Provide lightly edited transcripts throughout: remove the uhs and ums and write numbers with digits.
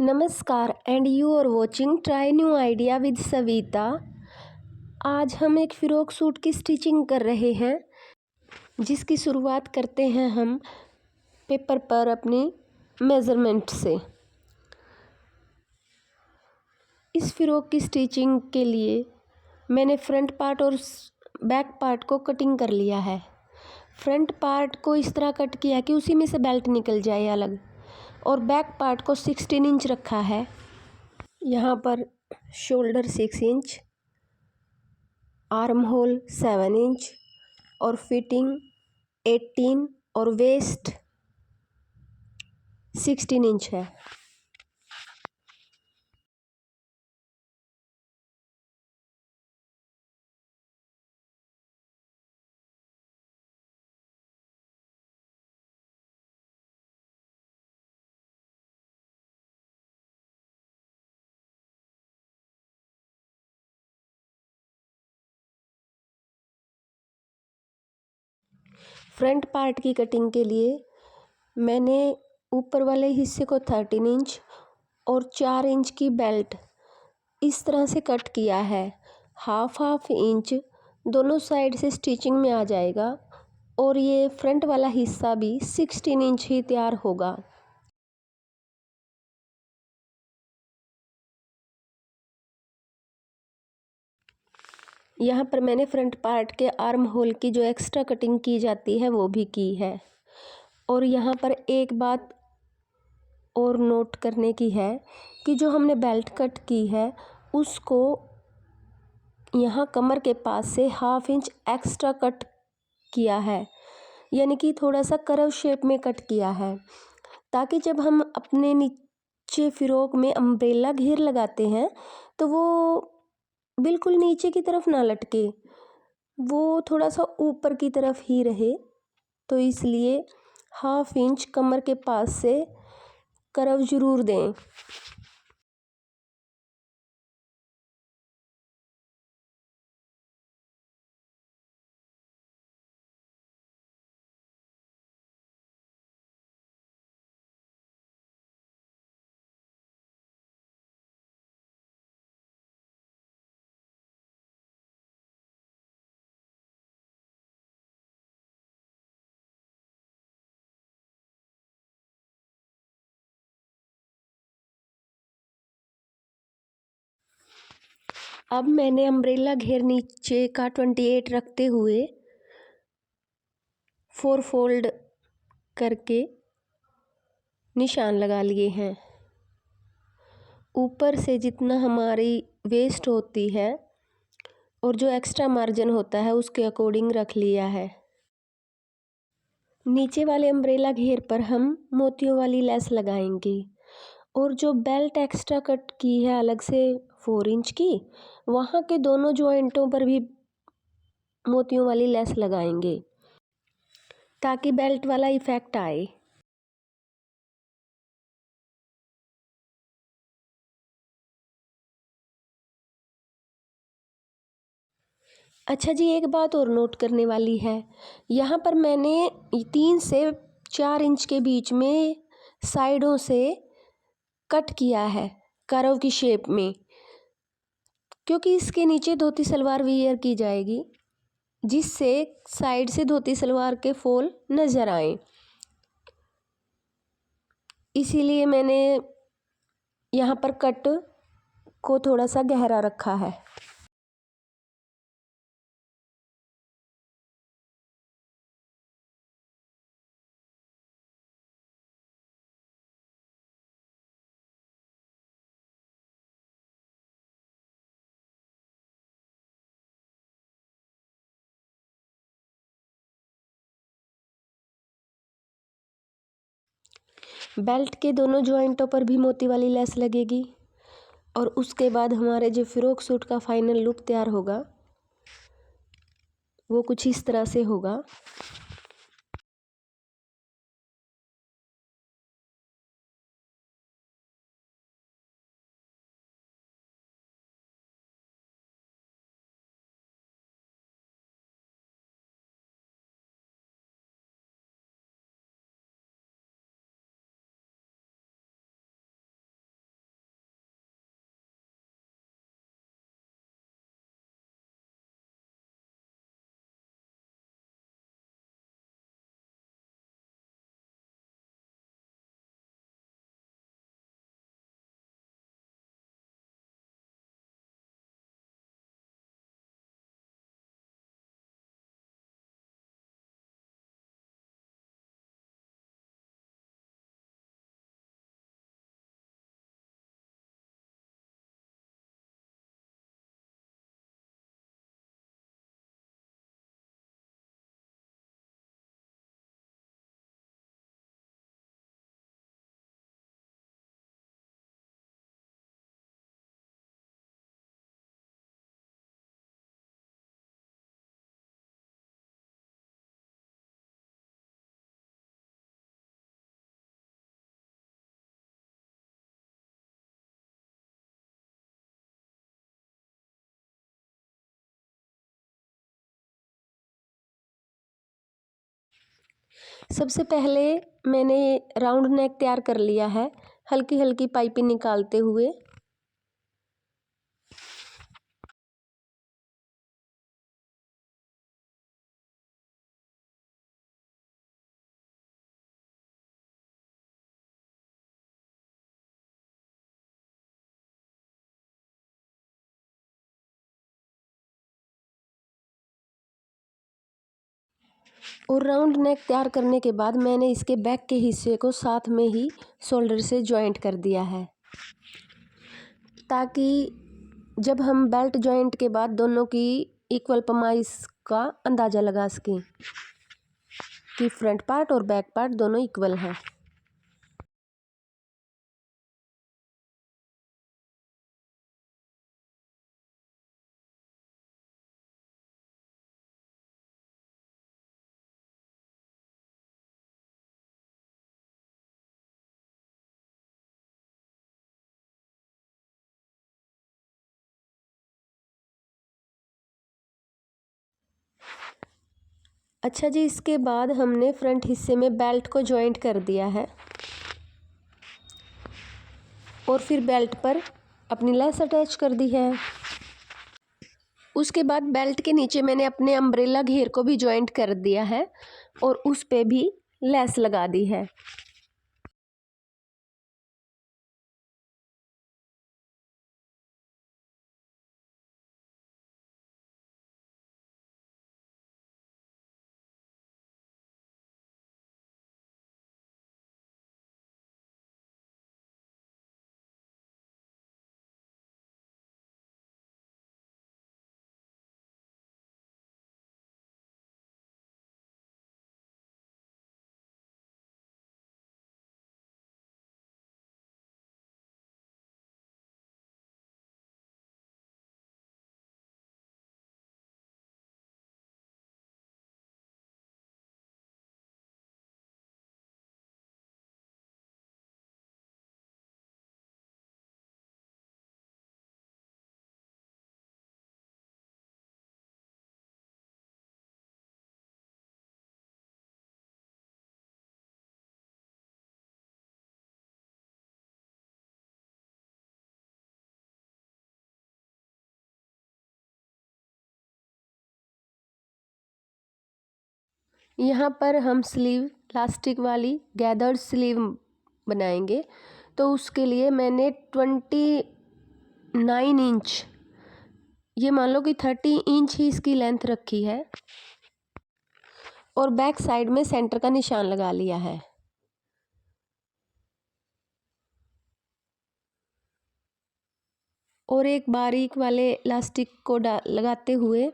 नमस्कार and you are watching try new idea with Savita. आज हम एक फ़्रॉक सूट की स्टिचिंग कर रहे हैं, जिसकी शुरुआत करते हैं हम पेपर पर अपनी मेज़रमेंट से। इस फ़्रॉक की स्टिचिंग के लिए मैंने फ्रंट पार्ट और बैक पार्ट को कटिंग कर लिया है। फ्रंट पार्ट को इस तरह कट किया कि उसी में से बेल्ट निकल जाए अलग, और बैक पार्ट को 16 इंच रखा है। यहाँ पर shoulder 6 inch, arm hole 7 inch और फिटिंग 18 और वेस्ट 16 इंच है। फ्रंट पार्ट की कटिंग के लिए मैंने ऊपर वाले हिस्से को 13 इंच और 4 इंच की बेल्ट इस तरह से कट किया है। हाफ इंच दोनों साइड से स्टिचिंग में आ जाएगा, और ये फ्रंट वाला हिस्सा भी 16 इंच ही तैयार होगा। यहाँ पर मैंने फ्रंट पार्ट के आर्म होल की जो एक्स्ट्रा कटिंग की जाती है वो भी की है। और यहाँ पर एक बात और नोट करने की है कि जो हमने बेल्ट कट की है उसको यहाँ कमर के पास से हाफ इंच एक्स्ट्रा कट किया है, यानी कि थोड़ा सा कर्व शेप में कट किया है, ताकि जब हम अपने नीचे फ़्रॉक में अम्ब्रेला घेर लगाते हैं तो वो बिल्कुल नीचे की तरफ ना लटके, वो थोड़ा सा ऊपर की तरफ ही रहे। तो इसलिए हाफ इंच कमर के पास से कर्व ज़रूर दें। अब मैंने अम्ब्रेला घेर नीचे का 28 रखते हुए 4 फोल्ड करके निशान लगा लिए हैं। ऊपर से जितना हमारी वेस्ट होती है और जो एक्स्ट्रा मार्जिन होता है उसके अकॉर्डिंग रख लिया है। नीचे वाले अम्ब्रेला घेर पर हम मोतियों वाली लेस लगाएंगे, और जो बेल्ट एक्स्ट्रा कट की है अलग से 4 इंच की, वहाँ के दोनों जॉइंटों पर भी मोतियों वाली लेस लगाएंगे ताकि बेल्ट वाला इफ़ेक्ट आए। अच्छा जी, एक बात और नोट करने वाली है। यहाँ पर मैंने 3 से 4 इंच के बीच में साइडों से कट किया है कर्व की शेप में, क्योंकि इसके नीचे धोती सलवार वियर की जाएगी, जिससे साइड से धोती सलवार के फॉल नज़र आए। इसीलिए मैंने यहाँ पर कट को थोड़ा सा गहरा रखा है। बेल्ट के दोनों जॉइंटों पर भी मोती वाली लेस लगेगी, और उसके बाद हमारे जो फ़्रॉक सूट का फाइनल लुक तैयार होगा वो कुछ इस तरह से होगा। सबसे पहले मैंने राउंड नेक तैयार कर लिया है, हल्की हल्की पाइपिंग निकालते हुए। और राउंड नेक तैयार करने के बाद मैंने इसके बैक के हिस्से को साथ में ही शोल्डर से जॉइंट कर दिया है, ताकि जब हम बेल्ट जॉइंट के बाद दोनों की इक्वल पमाइश का अंदाज़ा लगा सकें कि फ्रंट पार्ट और बैक पार्ट दोनों इक्वल है। अच्छा जी, इसके बाद हमने फ्रंट हिस्से में बेल्ट को जॉइंट कर दिया है और फिर बेल्ट पर अपनी लेस अटैच कर दी है। उसके बाद बेल्ट के नीचे मैंने अपने अम्ब्रेला घेर को भी जॉइंट कर दिया है और उस पे भी लेस लगा दी है। यहाँ पर हम स्लीव प्लास्टिक वाली गैदर्ड स्लीव बनाएंगे, तो उसके लिए मैंने 29 इंच, ये मान लो कि 30 इंच ही इसकी लेंथ रखी है और बैक साइड में सेंटर का निशान लगा लिया है। और एक बारीक वाले इलास्टिक को लगाते हुए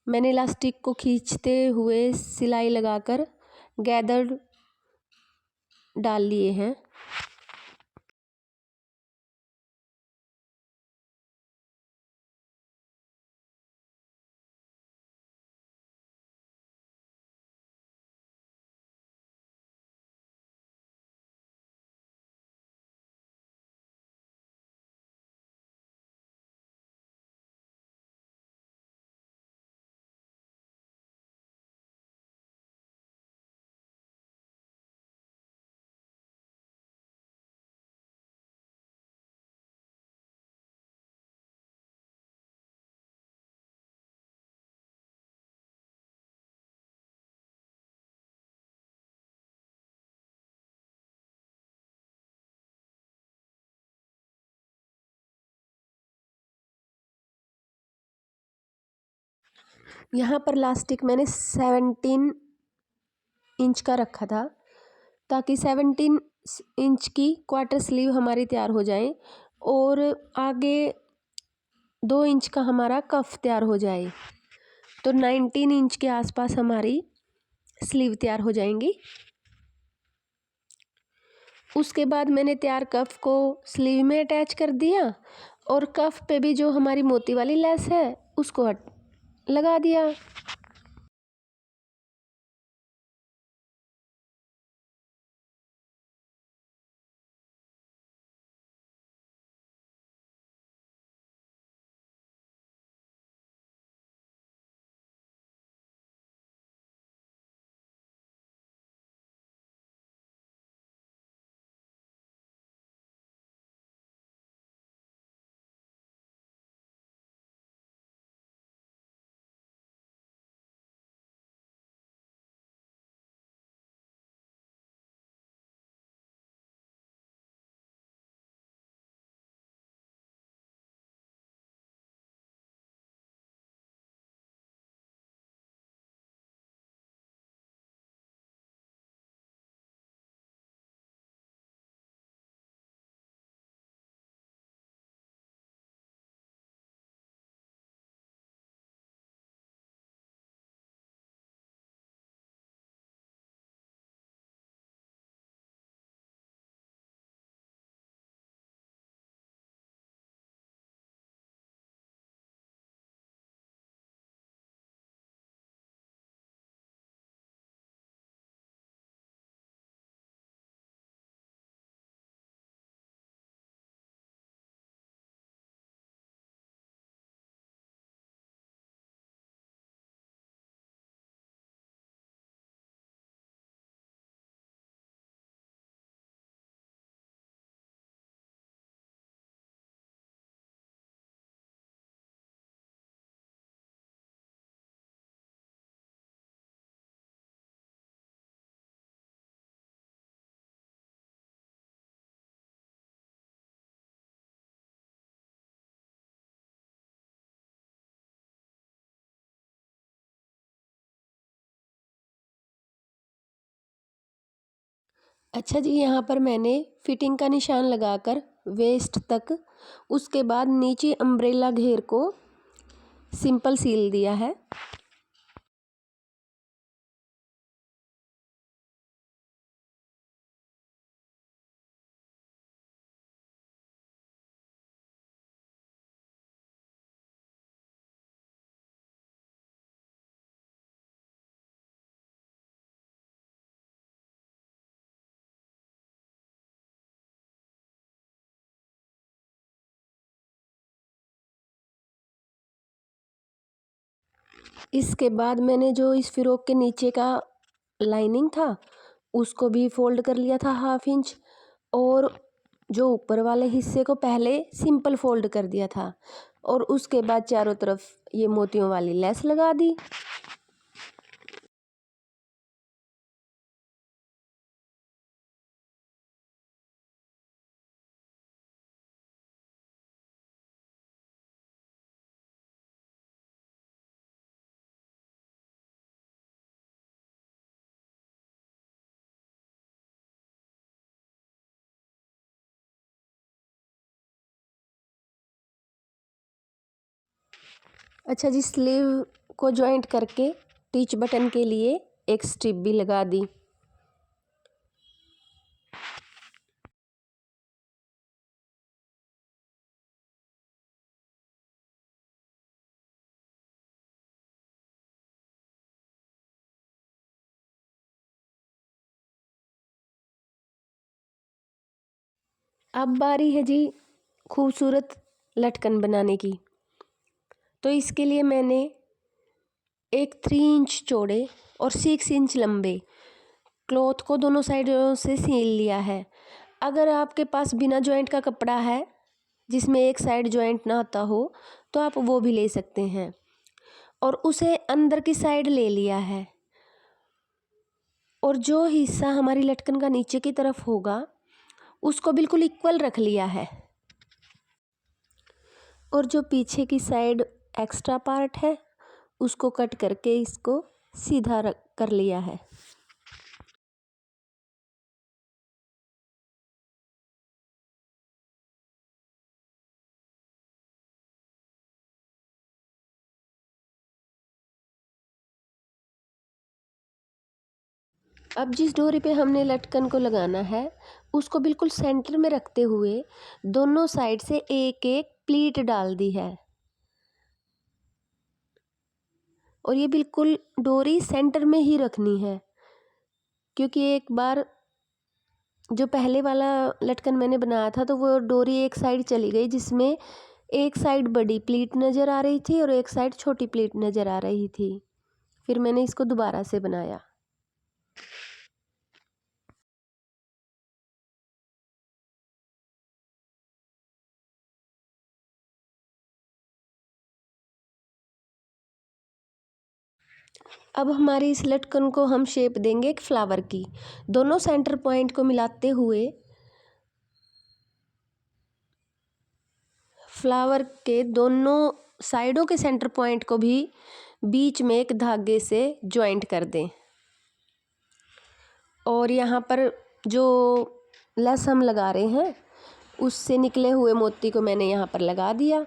मैंने इलास्टिक को खींचते हुए सिलाई लगाकर गैदर डाल लिए हैं। यहाँ पर इलास्टिक मैंने 17 इंच का रखा था, ताकि 17 इंच की क्वार्टर स्लीव हमारी तैयार हो जाए और आगे 2 इंच का हमारा कफ तैयार हो जाए, तो 19 इंच के आसपास हमारी स्लीव तैयार हो जाएंगी। उसके बाद मैंने तैयार कफ को स्लीव में अटैच कर दिया और कफ पे भी जो हमारी मोती वाली लेस है उसको लगा दिया। अच्छा जी, यहाँ पर मैंने फिटिंग का निशान लगाकर वेस्ट तक, उसके बाद नीचे अम्ब्रेला घेर को सिंपल सील दिया है। इसके बाद मैंने जो इस फ्रॉक के नीचे का लाइनिंग था उसको भी फोल्ड कर लिया था 1/2 इंच, और जो ऊपर वाले हिस्से को पहले सिंपल फोल्ड कर दिया था, और उसके बाद चारों तरफ ये मोतियों वाली लेस लगा दी। अच्छा जी, स्लीव को जॉइंट करके टिच बटन के लिए एक स्ट्रिप भी लगा दी। अब बारी है जी खूबसूरत लटकन बनाने की। तो इसके लिए मैंने एक 3 इंच चौड़े और 6 इंच लंबे क्लॉथ को दोनों साइडों से सील लिया है। अगर आपके पास बिना जॉइंट का कपड़ा है जिसमें एक साइड जॉइंट ना आता हो तो आप वो भी ले सकते हैं, और उसे अंदर की साइड ले लिया है, और जो हिस्सा हमारी लटकन का नीचे की तरफ होगा उसको बिल्कुल इक्वल रख लिया है, और जो पीछे की साइड एक्स्ट्रा पार्ट है उसको कट करके इसको सीधा रख कर लिया है। अब जिस डोरी पे हमने लटकन को लगाना है उसको बिल्कुल सेंटर में रखते हुए दोनों साइड से एक एक प्लीट डाल दी है, और ये बिल्कुल डोरी सेंटर में ही रखनी है, क्योंकि एक बार जो पहले वाला लटकन मैंने बनाया था तो वो डोरी एक साइड चली गई, जिसमें एक साइड बड़ी प्लीट नज़र आ रही थी और एक साइड छोटी प्लीट नज़र आ रही थी। फिर मैंने इसको दोबारा से बनाया। अब हमारी इस लटकन को हम शेप देंगे एक फ्लावर की। दोनों सेंटर पॉइंट को मिलाते हुए फ्लावर के दोनों साइडों के सेंटर पॉइंट को भी बीच में एक धागे से जॉइंट कर दें, और यहाँ पर जो लेस हम लगा रहे हैं उससे निकले हुए मोती को मैंने यहाँ पर लगा दिया।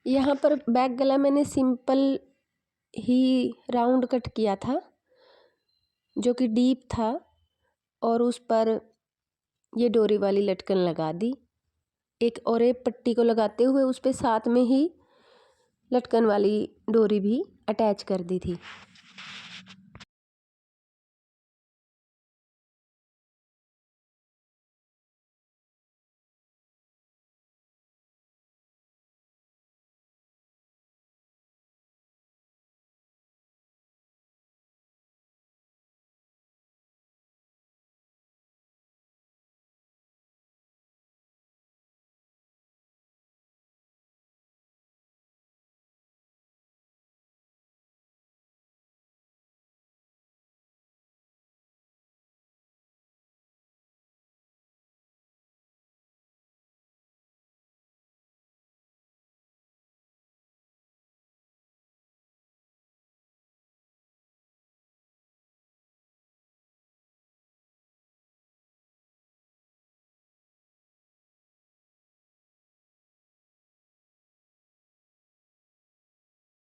यहाँ पर बैक गला मैंने सिंपल ही राउंड कट किया था जो कि डीप था, और उस पर ये डोरी वाली लटकन लगा दी। एक और एक पट्टी को लगाते हुए उस पे साथ में ही लटकन वाली डोरी भी अटैच कर दी थी।